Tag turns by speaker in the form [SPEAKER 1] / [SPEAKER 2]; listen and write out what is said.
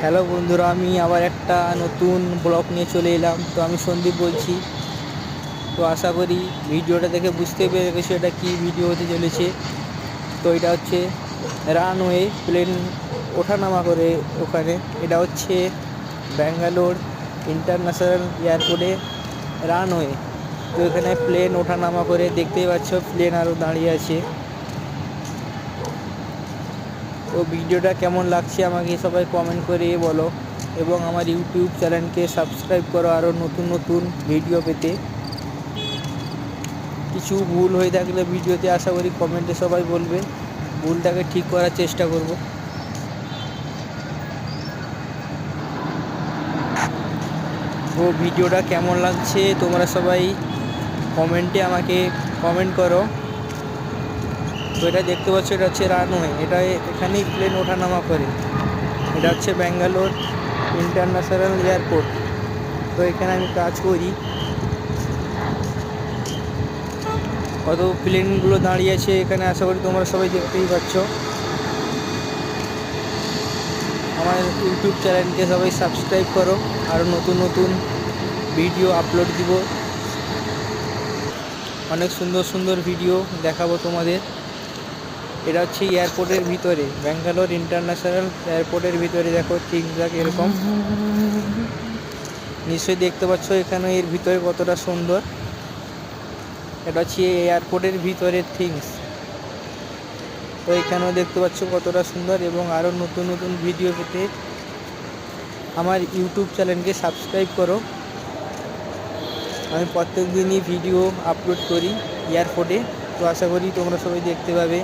[SPEAKER 1] Hello বন্ধুরা, আমি আবার একটা নতুন ব্লগ নিয়ে চলে এলাম। তো আমি সন্দীপ বলছি। তো আশা করি ভিডিওটা দেখে বুঝতে পেরে গেছো এটা কী ভিডিও হতে চলেছে। তো এটা হচ্ছে রানওয়ে, প্লেন ওঠানামা করে ওখানে। এটা হচ্ছে ব্যাঙ্গালোর ইন্টারন্যাশনাল এয়ারপোর্টে রানওয়ে। তো এখানে প্লেন ওঠানামা করে, দেখতেই পাচ্ছ প্লেন আরও দাঁড়িয়ে আছে। তো ভিডিওটা কেমন লাগছে আমাকে সবাই কমেন্ট করে বলো, এবং আমার ইউটিউব চ্যানেলকে সাবস্ক্রাইব করো আরও নতুন নতুন ভিডিও পেতে। কিছু ভুল হয়ে থাকলে ভিডিওতে আশা করি কমেন্টে সবাই বলবে, ভুলটাকে ঠিক করার চেষ্টা করব। তো ভিডিওটা কেমন লাগছে তোমরা সবাই কমেন্টে আমাকে কমেন্ট করো। তো এটা দেখতে পাচ্ছ, এটা হচ্ছে রানওয়ে, এটা এখানেই প্লেন ওঠানামা করে। এটা হচ্ছে ব্যাঙ্গালোর ইন্টারন্যাশনাল এয়ারপোর্ট। তো এখানে আমি কাজ করি। কত প্লেনগুলো দাঁড়িয়ে আছে এখানে, আশা করি তোমরা সবাই দেখতেই পাচ্ছ। আমার ইউটিউব চ্যানেলকে সবাই সাবস্ক্রাইব করো, আরও নতুন নতুন ভিডিও আপলোড দিব। অনেক সুন্দর সুন্দর ভিডিও দেখাবো তোমাদের। এটা হচ্ছে এয়ারপোর্টের ভিতরে, ব্যাঙ্গালোর ইন্টারন্যাশনাল এয়ারপোর্টের ভিতরে। দেখো ঠিকঠাক এরকম নিশ্চয়ই দেখতে পাচ্ছ এখানে এর ভিতরে কতটা সুন্দর। এটা হচ্ছে এয়ারপোর্টের ভিতরের থিংস। তো এখানেও দেখতে পাচ্ছ কতটা সুন্দর, এবং আরও নতুন নতুন ভিডিও পেতে আমার ইউটিউব চ্যানেলকে সাবস্ক্রাইব করো। আমি প্রত্যেক দিনই ভিডিও আপলোড করি এয়ারপোর্টে। তো আশা করি তোমরা সবাই দেখতে পাবে।